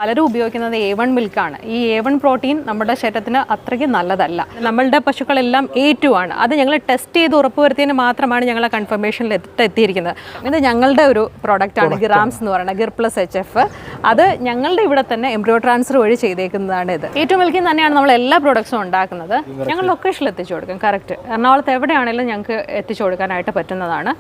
പലരും ഉപയോഗിക്കുന്നത് A1 മിൽക്കാണ്. ഈ A1 പ്രോട്ടീൻ നമ്മുടെ ശരീരത്തിന് അത്രയ്ക്ക് നല്ലതല്ല. നമ്മളുടെ പശുക്കളെല്ലാം A2 ആണ്. അത് ഞങ്ങൾ ടെസ്റ്റ് ചെയ്ത് ഉറപ്പുവരുത്തിയതിന് മാത്രമാണ് ഞങ്ങൾ ആ കൺഫർമേഷനിൽ എത്തിയിരിക്കുന്നത്. ഇത് ഞങ്ങളുടെ ഒരു പ്രോഡക്റ്റാണ് ഗിറാംസ് എന്ന് പറയുന്നത്, ഗിർ പ്ലസ് HF. അത് ഞങ്ങളുടെ ഇവിടെ തന്നെ എംബ്രിയോ ട്രാൻസ്ഫർ വഴി ചെയ്തേക്കുന്നതാണ്. ഇത് A2 മിൽക്കിൽ തന്നെയാണ് നമ്മൾ എല്ലാ പ്രോഡക്ട്സും ഉണ്ടാക്കുന്നത്. ഞങ്ങൾ ലൊക്കേഷനിൽ എത്തിച്ചു കൊടുക്കും. കറക്റ്റ് എറണാകുളത്ത് എവിടെയാണെങ്കിലും ഞങ്ങൾക്ക് എത്തിച്ചു കൊടുക്കാനായിട്ട് പറ്റുന്നതാണ്.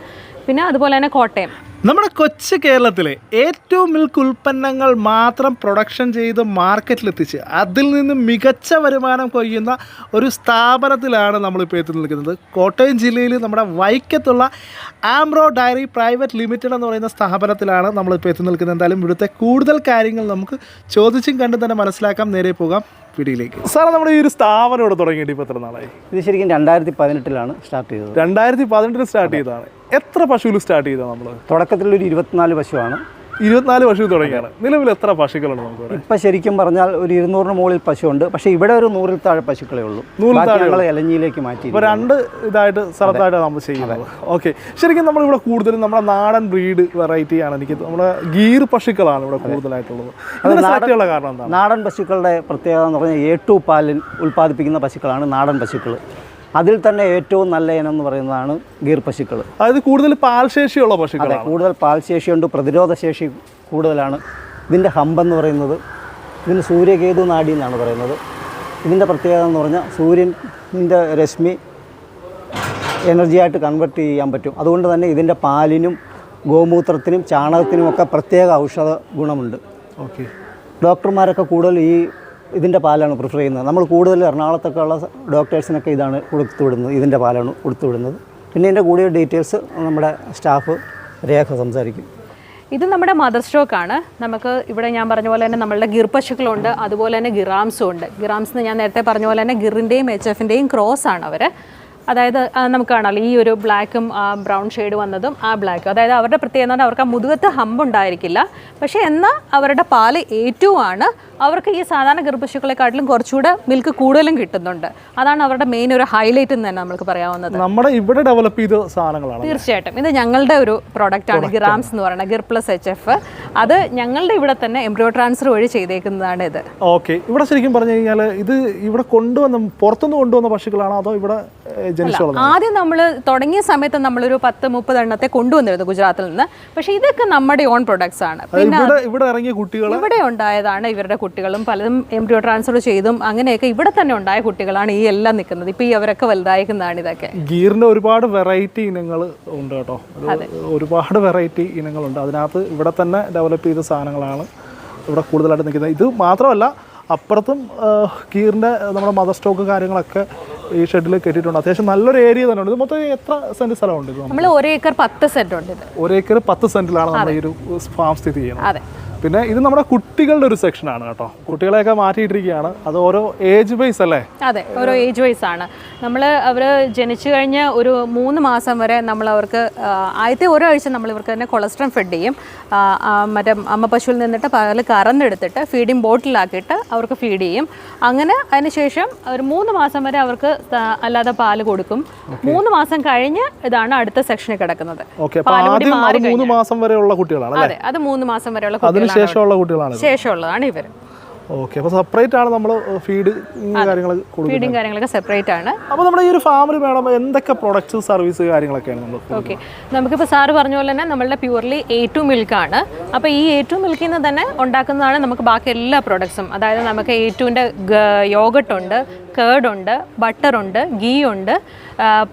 പിന്നെ അതുപോലെ തന്നെ കോട്ടയം, നമ്മുടെ കൊച്ചു കേരളത്തിലെ ഏറ്റവും മിൽക്ക് ഉൽപ്പന്നങ്ങൾ മാത്രം പ്രൊഡക്ഷൻ ചെയ്ത് മാർക്കറ്റിലെത്തിച്ച് അതിൽ നിന്ന് മികച്ച വരുമാനം കൊയ്യുന്ന ഒരു സ്ഥാപനത്തിലാണ് നമ്മളിപ്പോൾ എത്തി നിൽക്കുന്നത്. കോട്ടയം ജില്ലയിൽ നമ്മുടെ വൈക്കത്തുള്ള ആംറോ ഡയറി പ്രൈവറ്റ് ലിമിറ്റഡ് എന്ന് പറയുന്ന സ്ഥാപനത്തിലാണ് നമ്മളിപ്പോൾ എത്തി നിൽക്കുന്നത്. എന്തായാലും ഇവിടുത്തെ കൂടുതൽ കാര്യങ്ങൾ നമുക്ക് ചോദിച്ചും കണ്ടും തന്നെ മനസ്സിലാക്കാം. നേരെ പോകാം വീഡിയോയിലേക്ക്. സാറേ, നമ്മുടെ ഈ ഒരു സ്ഥാപനം ഇവിടെ തുടങ്ങിയിട്ട് ഇപ്പോൾ എത്ര നാളായി? ഇത് ശരിക്കും 2018 സ്റ്റാർട്ട് ചെയ്തത്. 2018 സ്റ്റാർട്ട് ചെയ്തതാണ്. എത്ര പശുവിൽ സ്റ്റാർട്ട് ചെയ്തതാണ് നമ്മൾ? തുടക്കത്തിൽ ഒരു 24 പശുവാണ്. 24 പശു തുടങ്ങിയാണ്. നിലവിൽ എത്ര പശുക്കളുണ്ട് നമുക്ക്? ഇപ്പം ശരിക്കും പറഞ്ഞാൽ ഒരു 200 മുകളിൽ പശുവുണ്ട്. പക്ഷേ ഇവിടെ ഒരു 100 താഴെ പശുക്കളേ ഉള്ളൂ. 100 ഇലഞ്ഞിയിലേക്ക് മാറ്റി. ഇപ്പോൾ 2 ഇതായിട്ട് സ്ഥലത്തായിട്ടാണ് നമ്മൾ ചെയ്യുന്നത്. ഓക്കെ, ശരിക്കും നമ്മളിവിടെ കൂടുതലും നമ്മുടെ നാടൻ ബ്രീഡ് വെറൈറ്റിയാണ്. എനിക്ക് നമ്മുടെ ഗീർ പശുക്കളാണ് ഇവിടെ കൂടുതലായിട്ടുള്ളത്. അതിനുള്ള കാരണം എന്താണ്? നാടൻ പശുക്കളുടെ പ്രത്യേകത എന്ന് പറഞ്ഞാൽ A2 പാലിൽ ഉൽപ്പാദിപ്പിക്കുന്ന പശുക്കളാണ് നാടൻ പശുക്കൾ. അതിൽ തന്നെ ഏറ്റവും നല്ല ഇനം എന്ന് പറയുന്നതാണ് ഗീർ പശുക്കൾ. അതായത് കൂടുതൽ പാൽശേഷിയുള്ള പശുക്കൾ. കൂടുതൽ പാൽശേഷിയുണ്ട്, പ്രതിരോധ ശേഷി കൂടുതലാണ്. ഇതിൻ്റെ ഹമ്പെന്ന് പറയുന്നത്, ഇതിന് സൂര്യകേതു നാഡി എന്നാണ് പറയുന്നത്. ഇതിൻ്റെ പ്രത്യേകത എന്ന് പറഞ്ഞാൽ സൂര്യൻ്റെ രശ്മി എനർജിയായിട്ട് കൺവെർട്ട് ചെയ്യാൻ പറ്റും. അതുകൊണ്ട് തന്നെ ഇതിൻ്റെ പാലിനും ഗോമൂത്രത്തിനും ചാണകത്തിനുമൊക്കെ പ്രത്യേക ഔഷധ ഗുണമുണ്ട്. ഓക്കെ, ഡോക്ടർമാരൊക്കെ കൂടുതൽ ഇതിൻ്റെ പാലാണ് പ്രിഫർ ചെയ്യുന്നത്. നമ്മൾ കൂടുതൽ എറണാകുളത്തൊക്കെ ഉള്ള ഡോക്ടേഴ്സിനൊക്കെ ഇതാണ് കൊടുത്തുവിടുന്നത്. ഇതിൻ്റെ പാലാണ് കൊടുത്തുവിടുന്നത്. പിന്നെ ഇതിൻ്റെ കൂടിയ ഡീറ്റെയിൽസ് നമ്മുടെ സ്റ്റാഫ് രേഖ സംസാരിക്കും. ഇത് നമ്മുടെ മദർ സ്റ്റോക്കാണ്. നമുക്ക് ഇവിടെ ഞാൻ പറഞ്ഞ പോലെ തന്നെ നമ്മളുടെ ഗിർ പശുക്കളുണ്ട്, അതുപോലെ തന്നെ ഗിറാംസും ഉണ്ട്. ഗിറാംസ് എന്ന് ഞാൻ നേരത്തെ പറഞ്ഞ പോലെ തന്നെ ഗിറിൻ്റെയും HFൻ്റെയും ക്രോസ് ആണ് അവർ. അതായത് നമുക്ക് കാണാമല്ലോ ഈ ഒരു ബ്ലാക്കും ബ്രൗൺ ഷെയ്ഡ് വന്നതും ആ ബ്ലാക്കും. അതായത് അവരുടെ പ്രത്യേകത അവർക്ക് ആ മുതുകത്ത് ഹമ്പ് ഉണ്ടായിരിക്കില്ല. പക്ഷേ എന്നാൽ അവരുടെ പാല് A2 ആണ്. അവർക്ക് ഈ സാധാരണ ഗർഭപശുക്കളെക്കാട്ടിലും കുറച്ചുകൂടെ മിൽക്ക് കൂടുതലും കിട്ടുന്നുണ്ട്. അതാണ് അവരുടെ മെയിൻ ഒരു ഹൈലൈറ്റ് എന്ന് തന്നെ നമുക്ക് പറയാവുന്നത്. നമ്മുടെ ഇവിടെ ഡെവലപ്പ് ചെയ്ത സാധനങ്ങളാണ്. തീർച്ചയായിട്ടും ഇത് ഞങ്ങളുടെ ഒരു പ്രോഡക്റ്റാണ് ഗിറാംസ് എന്ന് പറയുന്നത്, ഗിർ പ്ലസ് HF. അത് ഞങ്ങളുടെ ഇവിടെ തന്നെ എംബ്രിയോ ട്രാൻസ്ഫർ വഴി ചെയ്തേക്കുന്നതാണ് ഇത്. ഓക്കെ, ഇവിടെ ശരിക്കും പറഞ്ഞു കഴിഞ്ഞാൽ ഇത് ഇവിടെ പുറത്തുനിന്ന് കൊണ്ടുവന്ന പശുക്കളാണോ അതോ ഇവിടെ ആദ്യം നമ്മൾ തുടങ്ങിയ സമയത്ത് നമ്മളൊരു 10-30 എണ്ണത്തെ കൊണ്ടുവന്നിരുന്നു ഗുജറാത്തിൽ നിന്ന്. പക്ഷേ ഇതൊക്കെ നമ്മുടെ ഓൺ പ്രൊഡക്ട്സ് ആണ്. പിന്നെ ഇവിടെ ഇറങ്ങിയ കുട്ടികൾ ഇവിടെ ഉണ്ടായതാണ്. ഇവരുടെ കുട്ടികളും പലതും എംബ്രിയോ ട്രാൻസ്ഫർ ചെയ്തും അങ്ങനെയൊക്കെ ഇവിടെ തന്നെ ഉണ്ടായ കുട്ടികളാണ് ഈ എല്ലാം നിൽക്കുന്നത്. ഇപ്പൊ ഈ അവരൊക്കെ വലുതായിരിക്കുന്നതാണ് ഇതൊക്കെ. ഗീറിന്റെ ഒരുപാട് വെറൈറ്റി ഇനങ്ങൾ ഉണ്ട് കേട്ടോ. ഒരുപാട് വെറൈറ്റി ഇനങ്ങളുണ്ട്. അതിനകത്ത് ഇവിടെ തന്നെ ഡെവലപ്പ് ചെയ്ത സാധനങ്ങളാണ് ഇവിടെ കൂടുതലായിട്ട് നിൽക്കുന്നത്. ഇത് മാത്രമല്ല, അപ്പുറത്തും ഗീറിന്റെ നമ്മുടെ മദർ സ്റ്റോക്ക് കാര്യങ്ങളൊക്കെ ഈ ഷെഡിൽ കെട്ടിയിട്ടുണ്ട്. അത്യാവശ്യം നല്ലൊരു ഏരിയ തന്നെ ഉണ്ട്. ഇത് മൊത്തം എത്ര സെന്റ് സ്ഥലമുണ്ട്? നമ്മൾ 1 ഏക്കർ 10 സെന്റ് ഉണ്ട്. 1 ഏക്കർ 10 സെന്റിലാണ് നമ്മുടെ ഈ ഒരു ഫാം സ്ഥിതി ചെയ്യുന്നത്. പിന്നെ ഇത് നമ്മുടെ കുട്ടികളുടെ ഒരു സെക്ഷനാണ് കേട്ടോ. കുട്ടികളെയൊക്കെ മാറ്റിയിട്ടിരിക്കുകയാണ്. അത് ഓരോ ഏജ് വൈസ് അല്ലേ? അതെ, ഓരോ ഏജ് വൈസ് ആണ്. അവർ ജനിച്ചു കഴിഞ്ഞ് ഒരു 3 മാസം വരെ നമ്മൾ അവർക്ക് ആദ്യത്തെ ഒരാഴ്ച നമ്മൾ ഇവർക്ക് തന്നെ കൊളസ്ട്രോൾ ഫെഡ് ചെയ്യും. മറ്റേ അമ്മ പശുവിൽ നിന്നിട്ട് പാല് കറന്നെടുത്തിട്ട് ഫീഡിങ് ബോട്ടിലാക്കിയിട്ട് അവർക്ക് ഫീഡ് ചെയ്യും. അങ്ങനെ അതിനുശേഷം ഒരു 3 മാസം വരെ അവർക്ക് അല്ലാതെ പാല് കൊടുക്കും. 3 മാസം കഴിഞ്ഞ് ഇതാണ് അടുത്ത സെക്ഷനിൽ കിടക്കുന്നത്. 3 മാസം വരെയുള്ള കുട്ടികളാണ്. അതെ, അത് 3 മാസം വരെയുള്ള കുട്ടികളാണ്. ശേഷമുള്ള കുട്ടികളാണ്. ശേഷമുള്ളതാണ് ഇവർ. ഓക്കെ, അപ്പോൾ സെപ്പറേറ്റ് ആണ് നമ്മൾ ഫീഡിങ് കാര്യങ്ങളൊക്കെ സെപ്പറേറ്റ് ആണ്. അപ്പോൾ നമ്മുടെ ഈ ഒരു ഫാമിൽ വേണം എന്തൊക്കെ പ്രൊഡക്ട്സ് സർവീസ് കാര്യങ്ങളൊക്കെയാണ് നമ്മൾ? ഓക്കെ, നമുക്കിപ്പോൾ സാറ് പറഞ്ഞ പോലെ തന്നെ നമ്മളുടെ പ്യൂർലി A2 മിൽക്കാണ്. അപ്പോൾ ഈ A2 മിൽക്കിൽ നിന്ന് തന്നെ ഉണ്ടാക്കുന്നതാണ് നമുക്ക് ബാക്കി എല്ലാ പ്രൊഡക്ട്സും. അതായത് നമുക്ക് A2ൻ്റെ യോഗട്ടുണ്ട്, കേർഡുണ്ട്, ബട്ടറുണ്ട്, ഗീ ഉണ്ട്,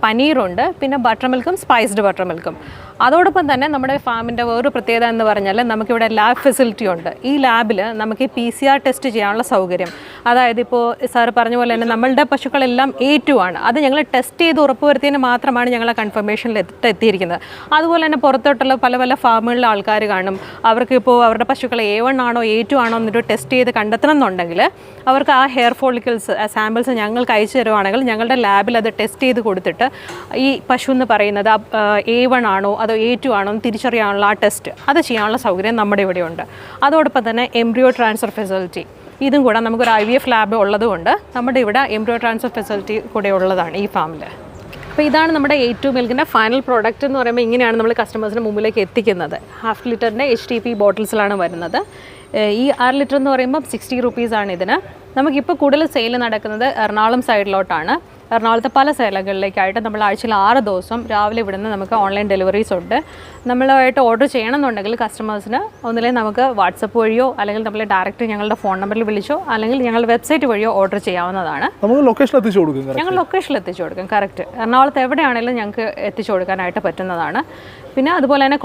പനീറുണ്ട്, പിന്നെ ബട്ടർ മിൽക്കും സ്പൈസ്ഡ് ബട്ടർ മിൽക്കും. അതോടൊപ്പം തന്നെ നമ്മുടെ ഫാമിൻ്റെ വേറൊരു പ്രത്യേകത എന്ന് പറഞ്ഞാൽ നമുക്കിവിടെ ലാബ് ഫെസിലിറ്റി ഉണ്ട്. ഈ ലാബിൽ നമുക്ക് PCR ടെസ്റ്റ് ചെയ്യാനുള്ള സൗകര്യം. അതായത് ഇപ്പോൾ സാറ് പറഞ്ഞ പോലെ തന്നെ നമ്മളുടെ പശുക്കളെല്ലാം A2 ആണ്. അത് ഞങ്ങൾ ടെസ്റ്റ് ചെയ്ത് ഉറപ്പുവരുത്തിയതിന് മാത്രമാണ് ഞങ്ങൾ ആ കൺഫർമേഷനിൽ എത്തിയിരിക്കുന്നത്. അതുപോലെ തന്നെ പുറത്തോട്ടുള്ള പല ഫാമുകളിലെ ആൾക്കാർ കാണും. അവർക്ക് ഇപ്പോൾ അവരുടെ പശുക്കൾ A1 ആണോ A2 ആണോ എന്നിട്ട് ടെസ്റ്റ് ചെയ്ത് കണ്ടെത്തണം എന്നുണ്ടെങ്കിൽ അവർക്ക് ആ ഹെയർ ഫോളിക്കിൾസ് സാമ്പിൾസ് ഞങ്ങൾക്ക് അയച്ചു തരുവാണെങ്കിൽ ഞങ്ങളുടെ ലാബിൽ അത് ടെസ്റ്റ് ചെയ്ത് കൊടുത്തിട്ട് ഈ പശു എന്ന് പറയുന്നത് A1 ആണോ അതോ A2 ആണോ എന്ന് തിരിച്ചറിയാനുള്ള ആ ടെസ്റ്റ് അത് ചെയ്യാനുള്ള സൗകര്യം നമ്മുടെ ഇവിടെയുണ്ട്. അതോടൊപ്പം തന്നെ എംബ്രിയോ ട്രാൻസ്ഫർ ഫെസിലിറ്റി ഇതും കൂടെ നമുക്കൊരു IVF ലാബ് ഉള്ളതുകൊണ്ട് നമ്മുടെ ഇവിടെ എംബ്രിയോ ട്രാൻസ്ഫർ ഫെസിലിറ്റി കൂടെ ഉള്ളതാണ് ഈ ഫാമിൽ. അപ്പോൾ ഇതാണ് നമ്മുടെ A2 മിൽക്കിൻ്റെ ഫൈനൽ പ്രോഡക്റ്റ് എന്ന് പറയുമ്പോൾ ഇങ്ങനെയാണ് നമ്മൾ കസ്റ്റമേഴ്സിന് മുമ്പിലേക്ക് എത്തിക്കുന്നത്. 1/2 ലിറ്ററിൻ്റെ HTP ബോട്ടിൽസിലാണ് വരുന്നത്. ഈ 6 ലിറ്റർ എന്ന് പറയുമ്പോൾ 60 റുപ്പീസാണ് ഇതിന്. നമുക്കിപ്പോൾ കൂടുതൽ സെയിൽ നടക്കുന്നത് എറണാകുളം സൈഡിലോട്ടാണ്. എറണാകുളത്തെ പല സ്ഥലങ്ങളിലേക്കായിട്ട് നമ്മൾ ആഴ്ചയിൽ 6 ദിവസം രാവിലെ ഇവിടുന്ന് നമുക്ക് ഓൺലൈൻ ഡെലിവറീസ് ഉണ്ട്. നമ്മളായിട്ട് ഓർഡർ ചെയ്യണമെന്നുണ്ടെങ്കിൽ കസ്റ്റമേഴ്സിന് ഒന്നിലെ നമുക്ക് വാട്സപ്പ് വഴിയോ അല്ലെങ്കിൽ നമ്മൾ ഡയറക്റ്റ് ഞങ്ങളുടെ ഫോൺ നമ്പറിൽ വിളിച്ചോ അല്ലെങ്കിൽ ഞങ്ങളുടെ വെബ്സൈറ്റ് വഴിയോ ഓർഡർ ചെയ്യാവുന്നതാണ്. നമുക്ക് ലൊക്കേഷൻ എത്തിച്ചു കൊടുക്കും. ഞങ്ങൾ ലൊക്കേഷനിൽ എത്തിച്ചു കൊടുക്കും. കറക്റ്റ് എറണാകുളത്ത് എവിടെയാണെങ്കിലും ഞങ്ങൾക്ക് എത്തിച്ചു കൊടുക്കാനായിട്ട് പറ്റുന്നതാണ്. പിന്നെ അതുപോലെ തന്നെ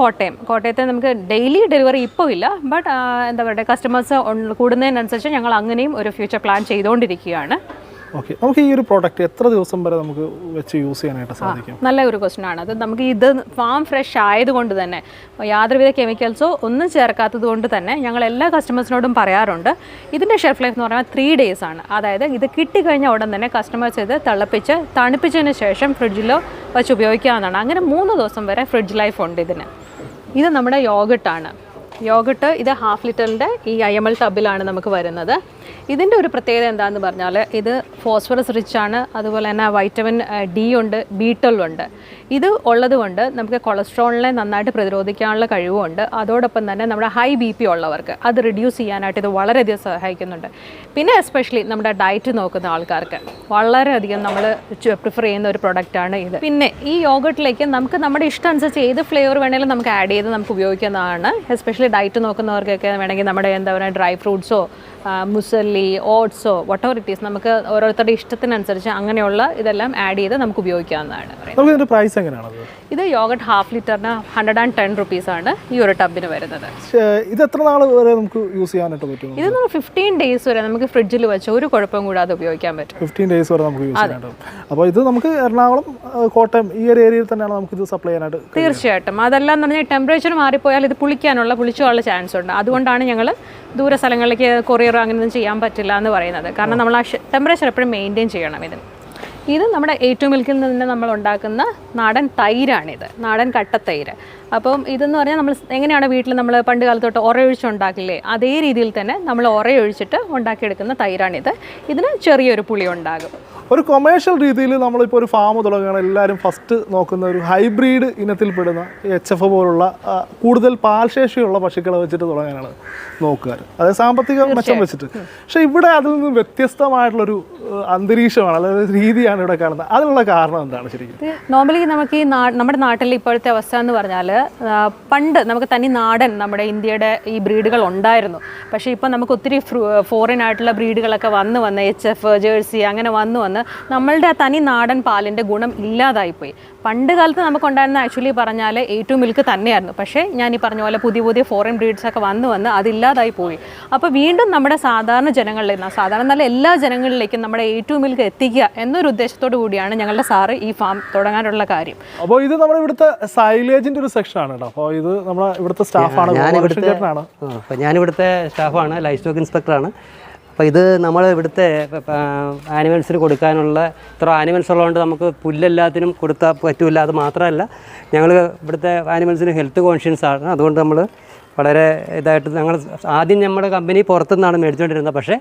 കോട്ടയത്തെ നമുക്ക് ഡെയിലി ഡെലിവറി ഇപ്പോൾ ഇല്ല. ബട്ട് എന്താ പറയുക, കസ്റ്റമേഴ്സ് കൂടുന്നതിനനുസരിച്ച് ഞങ്ങൾ അങ്ങനെയും ഒരു ഫ്യൂച്ചർ പ്ലാൻ ചെയ്തുകൊണ്ടിരിക്കുകയാണ്. ഓക്കെ, നമുക്ക് ഈ ഒരു പ്രോഡക്റ്റ് എത്ര ദിവസം വരെ നമുക്ക് വെച്ച് യൂസ് ചെയ്യാനായിട്ട് സാധിക്കും? നല്ല ഒരു ക്വസ്റ്റ്യൻ ആണ് അത്. നമുക്ക് ഇത് ഫാം ഫ്രഷ് ആയതുകൊണ്ട് തന്നെ യാതൊരുവിധ കെമിക്കൽസോ ഒന്നും ചേർക്കാത്തത് കൊണ്ട് തന്നെ ഞങ്ങൾ എല്ലാ കസ്റ്റമേഴ്സിനോടും പറയാറുണ്ട് ഇതിൻ്റെ ഷെൽഫ് ലൈഫ് എന്ന് പറഞ്ഞാൽ 3 days ആണ്. അതായത് ഇത് കിട്ടിക്കഴിഞ്ഞ ഉടൻ തന്നെ കസ്റ്റമേഴ്സ് ഇത് തിളപ്പിച്ച് തണുപ്പിച്ചതിന് ശേഷം ഫ്രിഡ്ജിലോ വെച്ച് ഉപയോഗിക്കാവുന്നതാണ്. അങ്ങനെ 3 ദിവസം വരെ ഫ്രിഡ്ജ് ലൈഫ് ഉണ്ട് ഇതിന്. ഇത് നമ്മുടെ യോഗട്ടാണ്. യോഗട്ട് ഇത് 1/2 ലിറ്ററിൻ്റെ ഈ IML ടബിലാണ് നമുക്ക് വരുന്നത്. ഇതിൻ്റെ ഒരു പ്രത്യേകത എന്താണെന്ന് പറഞ്ഞാൽ ഇത് ഫോസ്ഫറസ് റിച്ച് ആണ്. അതുപോലെ തന്നെ വൈറ്റമിൻ D ഉണ്ട്, B12 ഉണ്ട്. ഇത് ഉള്ളത് കൊണ്ട് നമുക്ക് കൊളസ്ട്രോളിനെ നന്നായിട്ട് പ്രതിരോധിക്കാനുള്ള കഴിവുമുണ്ട്. അതോടൊപ്പം തന്നെ നമ്മുടെ ഹൈ BP ഉള്ളവർക്ക് അത് റിഡ്യൂസ് ചെയ്യാനായിട്ട് ഇത് വളരെയധികം സഹായിക്കുന്നുണ്ട്. പിന്നെ എസ്പെഷ്യലി നമ്മുടെ ഡയറ്റ് നോക്കുന്ന ആൾക്കാർക്ക് വളരെയധികം നമ്മൾ പ്രിഫർ ചെയ്യുന്ന ഒരു പ്രൊഡക്റ്റാണ് ഇത്. പിന്നെ ഈ യോഗട്ടിലേക്ക് നമുക്ക് നമ്മുടെ ഇഷ്ടം അനുസരിച്ച് ഏത് ഫ്ലേവർ വേണമെങ്കിലും നമുക്ക് ആഡ് ചെയ്ത് നമുക്ക് ഉപയോഗിക്കുന്നതാണ്. എസ്പെഷ്യലി ഡയറ്റ് നോക്കുന്നവർക്കൊക്കെ വേണമെങ്കിൽ നമ്മുടെ എന്താ പറയുക ഡ്രൈ ഫ്രൂട്ട്സോ മുസല്ലി, ഓട്സോ, വട്ടവർ ഇറ്റ് ഈസ് നമുക്ക് ഓരോരുത്തരുടെ ഇഷ്ടത്തിനനുസരിച്ച് അങ്ങനെയുള്ള ഇതെല്ലാം ആഡ് ചെയ്ത് നമുക്ക് ഉപയോഗിക്കാവുന്നതാണ്. പ്രൈസ് എങ്ങനെയാണ്? ഇത് യോഗട്ട് 1/2 ലിറ്ററിന് 110 റുപ്പീസാണ് ഈ ഒരു ടബിന് വരുന്നത്. ഇത് എത്ര നാൾ വരെ നമുക്ക് യൂസ് ചെയ്യാനായിട്ട് പറ്റും? ഇത് 15 days വരെ നമുക്ക് ഫ്രിഡ്ജിൽ വെച്ച് ഒരു കുഴപ്പം കൂടാതെ ഉപയോഗിക്കാൻ പറ്റും. 15 days വരെ നമുക്ക് യൂസ് ചെയ്യാനായിട്ട്. അപ്പോൾ ഇത് നമുക്ക് എറണാകുളം, കോട്ടയം ഈ ഒരു ഏരിയയിൽ തന്നെയാണ് നമുക്ക് ഇത് സപ്ലൈ ചെയ്യാനായിട്ട്? തീർച്ചയായിട്ടും. അതെല്ലാം എന്ന് പറഞ്ഞാൽ ടെമ്പറേച്ചർ മാറിപ്പോയാൽ ഇത് പുളിച്ചുള്ള ചാൻസ് ഉണ്ട്. അതുകൊണ്ടാണ് ഞങ്ങൾ ദൂര സ്ഥലങ്ങളിലേക്ക് കൊറിയർ അങ്ങനെയൊന്നും ചെയ്യാൻ പറ്റില്ല എന്ന് പറയുന്നത്. കാരണം നമ്മൾ ആ ടെമ്പറേച്ചർ എപ്പോഴും മെയിൻറ്റെയിൻ ചെയ്യണം ഇതിന്. ഇത് നമ്മുടെ A2 മിൽക്കിൽ നിന്ന് നമ്മൾ ഉണ്ടാക്കുന്ന നാടൻ തൈരാണിത്, നാടൻ കട്ടത്തൈര്. അപ്പം ഇതെന്ന് പറഞ്ഞാൽ നമ്മൾ എങ്ങനെയാണ് വീട്ടിൽ നമ്മൾ പണ്ട് കാലത്ത് തൊട്ട് ഉറയൊഴിച്ച് ഉണ്ടാക്കില്ലേ, അതേ രീതിയിൽ തന്നെ നമ്മൾ ഉറയൊഴിച്ചിട്ട് ഉണ്ടാക്കിയെടുക്കുന്ന തൈരാണിത്. ഇതിന് ചെറിയൊരു പുളി ഉണ്ടാകും. ഒരു കൊമേഴ്ഷ്യൽ രീതിയിൽ നമ്മളിപ്പോൾ ഒരു ഫാം തുടങ്ങുകയാണ്, എല്ലാവരും ഫസ്റ്റ് നോക്കുന്ന ഒരു ഹൈബ്രിഡ് ഇനത്തിൽപ്പെടുന്ന HF പോലുള്ള കൂടുതൽ പാൽശേഷിയുള്ള പശുക്കളെ വെച്ചിട്ട് തുടങ്ങാനാണ് നോക്കുക, അതായത് സാമ്പത്തിക മെച്ചം വെച്ചിട്ട്. പക്ഷേ ഇവിടെ അതിൽ നിന്ന് വ്യത്യസ്തമായിട്ടുള്ളൊരു അന്തരീക്ഷമാണ്, അതായത് രീതിയാണ് ഇവിടെ കാണുന്നത്. അതിനുള്ള കാരണം എന്താണ് ശരിക്കും? നോർമലി നമുക്ക് ഈ നമ്മുടെ നാട്ടിൽ ഇപ്പോഴത്തെ അവസ്ഥ എന്ന് പറഞ്ഞാൽ പണ്ട് നമുക്ക് തനി നാടൻ നമ്മുടെ ഇന്ത്യയുടെ ഈ ബ്രീഡുകൾ ഉണ്ടായിരുന്നു. പക്ഷേ ഇപ്പോൾ നമുക്ക് ഒത്തിരി ഫോറിൻ ആയിട്ടുള്ള ബ്രീഡുകളൊക്കെ വന്ന് HF, ജേഴ്സി അങ്ങനെ വന്ന് നമ്മളുടെ ആ തനി നാടൻ പാലിൻ്റെ ഗുണം ഇല്ലാതായിപ്പോയി. പണ്ട് കാലത്ത് നമുക്കുണ്ടായിരുന്ന ആക്ച്വലി പറഞ്ഞാൽ A2 മിൽക്ക് തന്നെയായിരുന്നു. പക്ഷേ ഞാൻ ഈ പറഞ്ഞ പോലെ പുതിയ ഫോറിൻ ബ്രീഡ്സൊക്കെ വന്ന് അതില്ലാതായി പോയി. അപ്പോൾ വീണ്ടും നമ്മുടെ സാധാരണ ജനങ്ങളിലേക്ക്, സാധാരണ നല്ല എല്ലാ ജനങ്ങളിലേക്കും നമ്മുടെ A2 മിൽക്ക് എത്തിക്കുക എന്നൊരു ഉദ്ദേശത്തോടു കൂടിയാണ് ഞങ്ങളുടെ സാറ് ഈ ഫാം തുടങ്ങാനുള്ള കാര്യം. അപ്പോൾ ഇത് നമ്മുടെ ഇവിടുത്തെ സൈലേജിൻ്റെ ഒരു സെക്ഷനാണ് കേട്ടോ. അപ്പോൾ ഇത് നമ്മുടെ ഇവിടുത്തെ സ്റ്റാഫാണ്, ഞാനിവിടുത്തെ സ്റ്റാഫാണ്, ലൈഫ് സ്റ്റോക്ക് ഇൻസ്പെക്ടറാണ്. അപ്പോൾ ഇത് നമ്മൾ ഇവിടുത്തെ ആനിമൽസിന് കൊടുക്കാനുള്ള ഇത്ര ആനിമൽസ് ഉള്ളതുകൊണ്ട് നമുക്ക് പുല്ലെല്ലാത്തിനും കൊടുത്താൽ പറ്റില്ല. അത് മാത്രമല്ല ഞങ്ങൾ ഇവിടുത്തെ ആനിമൽസിന് ഹെൽത്ത് കോൺഷ്യൻസ് ആണ്. അതുകൊണ്ട് നമ്മൾ വളരെ ഇതായിട്ട് ഞങ്ങൾ ആദ്യം നമ്മുടെ കമ്പനി പുറത്തുനിന്നാണ് മേടിച്ചുകൊണ്ടിരുന്നത്. പക്ഷേ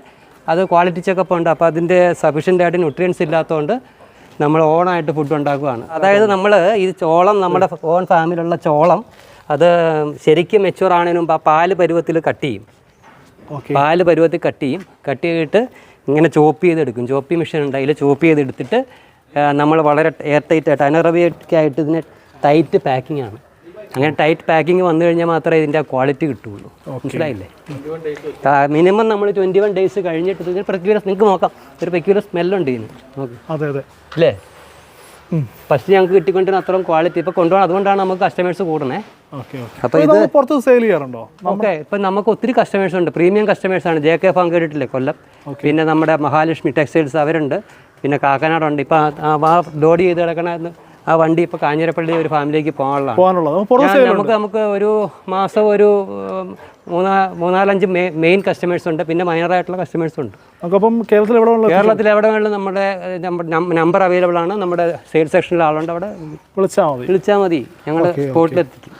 അത് ക്വാളിറ്റി ചെക്കപ്പ് ഉണ്ട്. അപ്പോൾ അതിൻ്റെ സഫീഷ്യൻ്റ് ആയിട്ട് ന്യൂട്രിയൻസ് ഇല്ലാത്തതുകൊണ്ട് നമ്മൾ ഓണായിട്ട് ഫുഡ് ഉണ്ടാക്കുകയാണ്. അതായത് നമ്മൾ ഈ ചോളം, നമ്മുടെ ഓൺ ഫാമിലുള്ള ചോളം, അത് ശരിക്കും മെച്യൂർ ആണതിന് മുമ്പ് ആ പാല് പരുവത്തിൽ കട്ട് ചെയ്യും. പാല് പരുവത്തിൽ കട്ട് ചെയ്തിട്ട് ഇങ്ങനെ ചോപ്പ് ചെയ്തെടുക്കും. ചോപ്പി മെഷീൻ ഉണ്ട്, അതിൽ ചോപ്പ് ചെയ്തെടുത്തിട്ട് നമ്മൾ വളരെ എയർ ടൈറ്റ് ആയിട്ട് അനറബിയൊക്കെ ആയിട്ട് ഇതിന് ടൈറ്റ് പാക്കിംഗ് ആണ്. അങ്ങനെ ടൈറ്റ് പാക്കിംഗ് വന്നു കഴിഞ്ഞാൽ മാത്രമേ ഇതിൻ്റെ ക്വാളിറ്റി കിട്ടുകയുള്ളൂ. മനസ്സിലായില്ലേ? മിനിമം നമ്മൾ 21 days കഴിഞ്ഞിട്ട് ഇതിന് പെക്യുലർ, നിങ്ങൾക്ക് നോക്കാം, ഒരു പെക്യുലർ സ്മെല്ലുണ്ട് ഇതിന്. അതെ അതെ അല്ലേ? ഫസ്റ്റ് ഞങ്ങൾക്ക് കിട്ടിക്കൊണ്ടിരുന്ന അത്രയും ക്വാളിറ്റി ഇപ്പോൾ കൊണ്ടുപോകണം. അതുകൊണ്ടാണ് നമുക്ക് കസ്റ്റമേഴ്സ് കൂടണേ. അപ്പോൾ ഇത് പുറത്ത് സെയിൽ ചെയ്യാറുണ്ടോ? ഓക്കെ, ഇപ്പം നമുക്ക് ഒത്തിരി കസ്റ്റമേഴ്സ് ഉണ്ട്. പ്രീമിയം കസ്റ്റമേഴ്സാണ്. JK ഫാം കേട്ടിട്ടില്ലേ, കൊല്ലം. പിന്നെ നമ്മുടെ മഹാലക്ഷ്മി ടെക്സ്റ്റൈൽസ് അവരുണ്ട്. പിന്നെ കാക്കനാടുണ്ട്. ഇപ്പം ആ ലോഡ് ചെയ്ത് കിടക്കണ ആ വണ്ടി ഇപ്പോൾ കാഞ്ഞിരപ്പള്ളി ഒരു ഫാമിലേക്ക് പോകാനുള്ളതാണ്. നമുക്ക് ഒരു മാസം ഒരു 3-4-5 മെയിൻ കസ്റ്റമേഴ്സ് ഉണ്ട്. പിന്നെ മൈനറായിട്ടുള്ള കസ്റ്റമേഴ്സ് ഉണ്ട്. അപ്പം കേരളത്തിൽ എവിടെ വേണമെങ്കിലും നമ്മുടെ നമ്പർ അവൈലബിൾ ആണ്. നമ്മുടെ സെയിൽസ് സെക്ഷനിൽ ആളുണ്ട്, അവിടെ വിളിച്ചാൽ മതി. ഞങ്ങൾ സ്പോട്ടിലെത്തിക്കും.